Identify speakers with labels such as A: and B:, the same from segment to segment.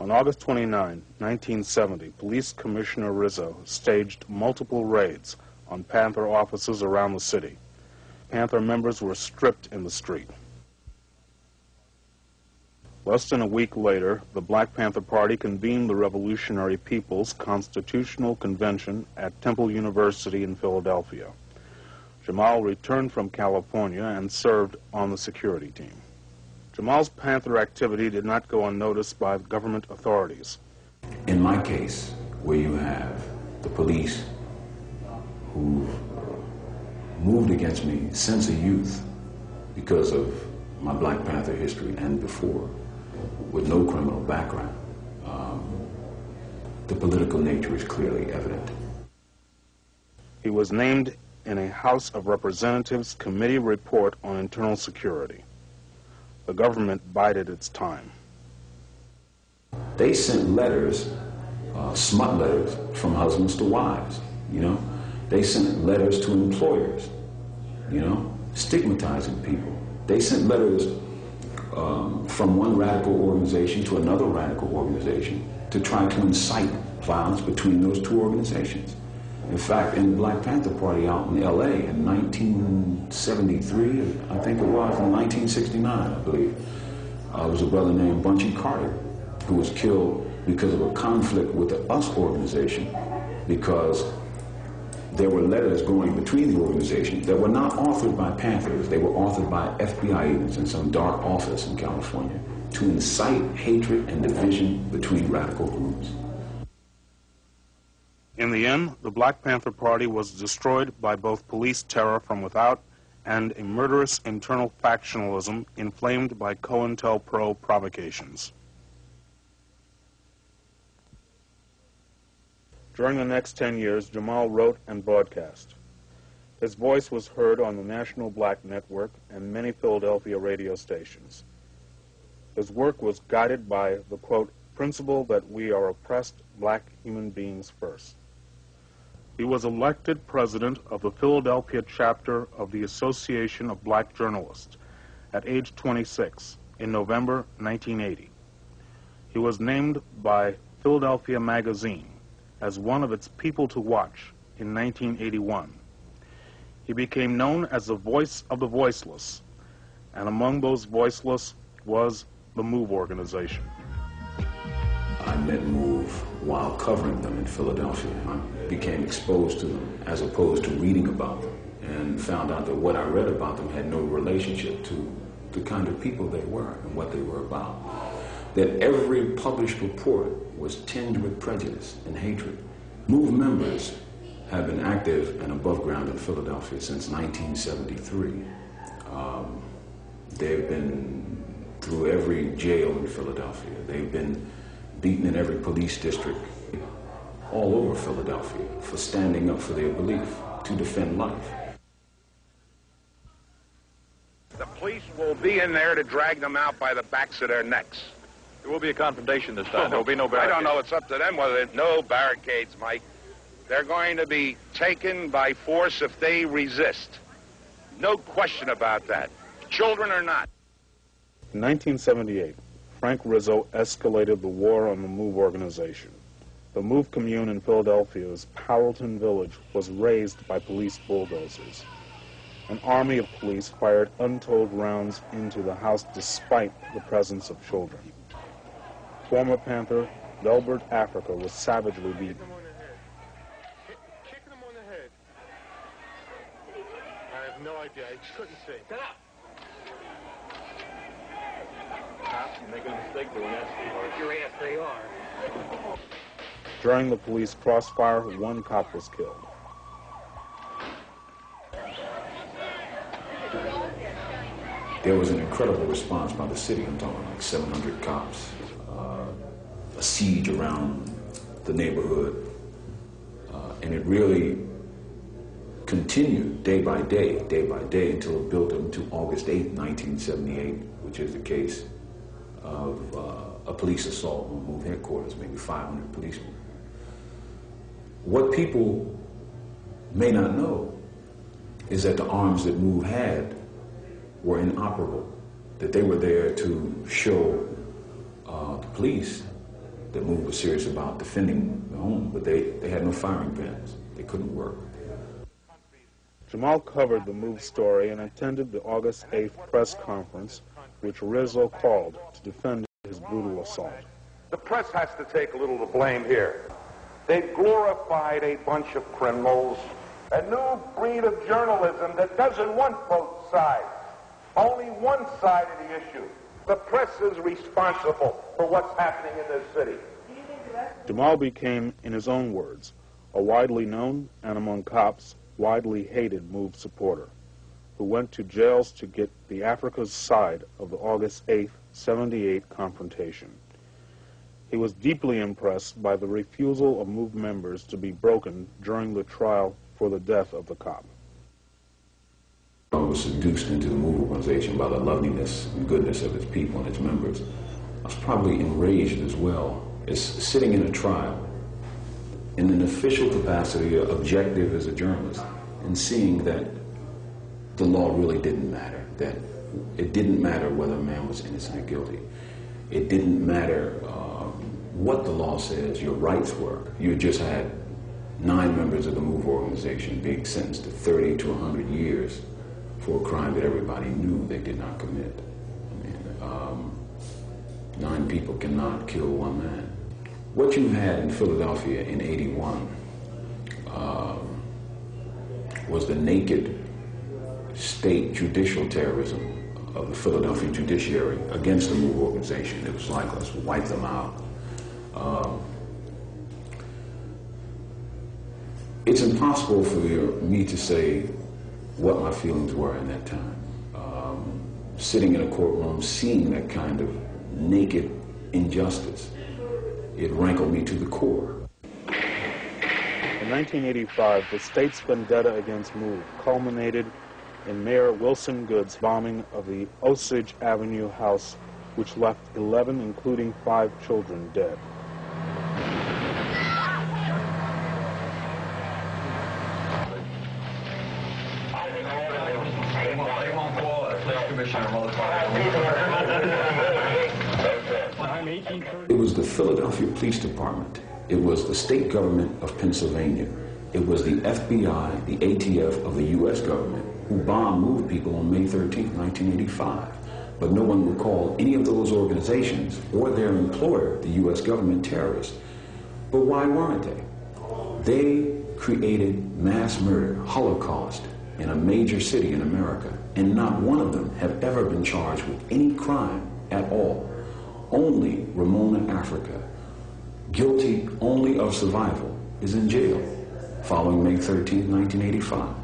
A: On August 29, 1970, Police Commissioner Rizzo staged multiple raids on Panther offices around the city. Panther members were stripped in the street. Less than a week later, the Black Panther Party convened the Revolutionary People's Constitutional Convention at Temple University in Philadelphia. Jamal returned from California and served on the security team. Jamal's Panther activity did not go unnoticed by government authorities.
B: In my case, where you have the police who moved against me since a youth because of my Black Panther history and before, with no criminal background, the political nature is clearly evident.
A: He was named in a House of Representatives committee report on internal security. The government bided its time.
B: They sent letters, smut letters, from husbands to wives, you know. They sent letters to employers, you know, stigmatizing people. They sent letters from one radical organization to another radical organization to try to incite violence between those two organizations. In fact, in the Black Panther Party out in LA in 1973, I think it was, in 1969, I believe, there was a brother named Bunchy Carter who was killed because of a conflict with the US organization, because there were letters going between the organizations that were not authored by Panthers. They were authored by FBI agents in some dark office in California to incite hatred and division between radical groups.
A: In the end, the Black Panther Party was destroyed by both police terror from without and a murderous internal factionalism inflamed by COINTELPRO provocations. During the next 10 years, Jamal wrote and broadcast. His voice was heard on the National Black Network and many Philadelphia radio stations. His work was guided by the, quote, principle that we are oppressed black human beings first. He was elected president of the Philadelphia chapter of the Association of Black Journalists at age 26 in November 1980. He was named by Philadelphia Magazine as one of its people to watch in 1981. He became known as the voice of the voiceless, and among those voiceless was the MOVE organization.
B: I met MOVE while covering them in Philadelphia. I became exposed to them as opposed to reading about them, and found out that what I read about them had no relationship to the kind of people they were and what they were about. That every published report was tinged with prejudice and hatred. MOVE members have been active and above ground in Philadelphia since 1973. They've been through every jail in Philadelphia. They've been beaten in every police district all over Philadelphia for standing up for their belief to defend life.
C: The police will be in there to drag them out by the backs of their necks.
D: There will be a confrontation this time. There will be no barricades.
C: I don't know. It's up to them whether there's no barricades, Mike. They're going to be taken by force if they resist. No question about that. Children or not.
A: In 1978, Frank Rizzo escalated the war on the MOVE organization. The MOVE commune in Philadelphia's Powelton Village was razed by police bulldozers. An army of police fired untold rounds into the house despite the presence of children. Former Panther Delbert Africa was savagely beaten.
E: Kicking him on the head. I have no idea. I couldn't see. Get up!
D: Cops, you're making a mistake doing that.
E: Your ass, they are.
A: During the police crossfire, one cop was killed.
B: There was an incredible response by the city. I'm talking like 700 cops. A siege around the neighborhood. And it really continued day by day, until it built up to August 8, 1978, which is the case of a police assault on MOVE headquarters, maybe 500 policemen. What people may not know is that the arms that MOVE had were inoperable, that they were there to show the police that Move was serious about defending the home, but they had no firing pins. They couldn't work.
A: Jamal covered the Move story and attended the August 8th press conference, which Rizzo called to defend his brutal assault.
C: The press has to take a little of the blame here. They've glorified a bunch of criminals, a new breed of journalism that doesn't want both sides, only one side of the issue. The press is responsible for what's happening in this city.
A: Jamal became, in his own words, a widely known and among cops widely hated Move supporter who went to jails to get the Africa's side of the August 8th, 78 confrontation. He was deeply impressed by the refusal of Move members to be broken during the trial for the death of the cop.
B: I was seduced into the Move organization by the loveliness and goodness of its people and its members. I was probably enraged as well as sitting in a trial in an official capacity, objective as a journalist, and seeing that the law really didn't matter, that it didn't matter whether a man was innocent or guilty. It didn't matter what the law says your rights were. You just had 9 members of the Move organization being sentenced to 30 to 100 years for a crime that everybody knew they did not commit. I mean, 9 people cannot kill 1 man. What you had in Philadelphia in '81 was the naked state judicial terrorism of the Philadelphia judiciary against the Move organization. It was like, let's wipe them out. It's impossible for me to say what my feelings were in that time. Sitting in a courtroom, seeing that kind of naked injustice, it rankled me to the core.
A: In 1985, the state's vendetta against Move culminated in Mayor Wilson Good's bombing of the Osage Avenue house, which left 11, including 5 children, dead.
B: It was the Philadelphia Police Department. It was the state government of Pennsylvania. It was the FBI, the ATF of the U.S. government who bombed Move people on May 13, 1985. But no one would call any of those organizations or their employer, the U.S. government, terrorists. But why weren't they? They created mass murder, Holocaust, in a major city in America, and not one of them have ever been charged with any crime at all. Only Ramona Africa, guilty only of survival, is in jail following May 13, 1985.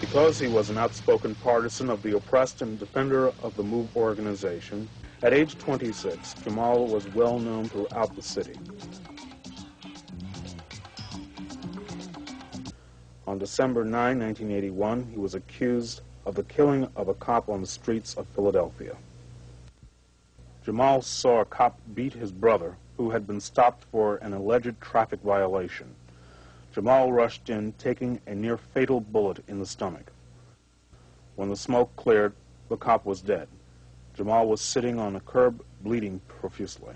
A: Because he was an outspoken partisan of the oppressed and defender of the Move organization, at age 26, Jamal was well known throughout the city. On December 9, 1981, he was accused of the killing of a cop on the streets of Philadelphia. Jamal saw a cop beat his brother, who had been stopped for an alleged traffic violation. Jamal rushed in, taking a near-fatal bullet in the stomach. When the smoke cleared, the cop was dead. Jamal was sitting on a curb, bleeding profusely.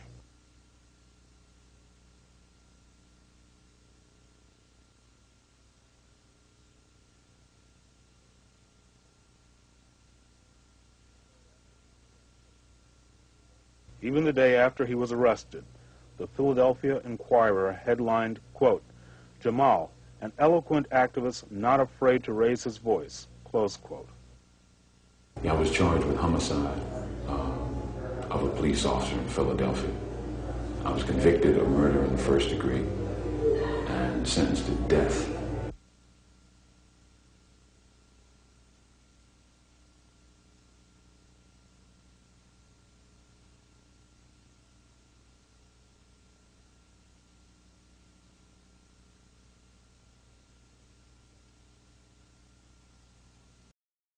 A: Even the day after he was arrested, the Philadelphia Inquirer headlined, quote, "Jamal, an eloquent activist not afraid to raise his voice," close quote.
B: I was charged with homicide of a police officer in Philadelphia. I was convicted of murder in the first degree and sentenced to death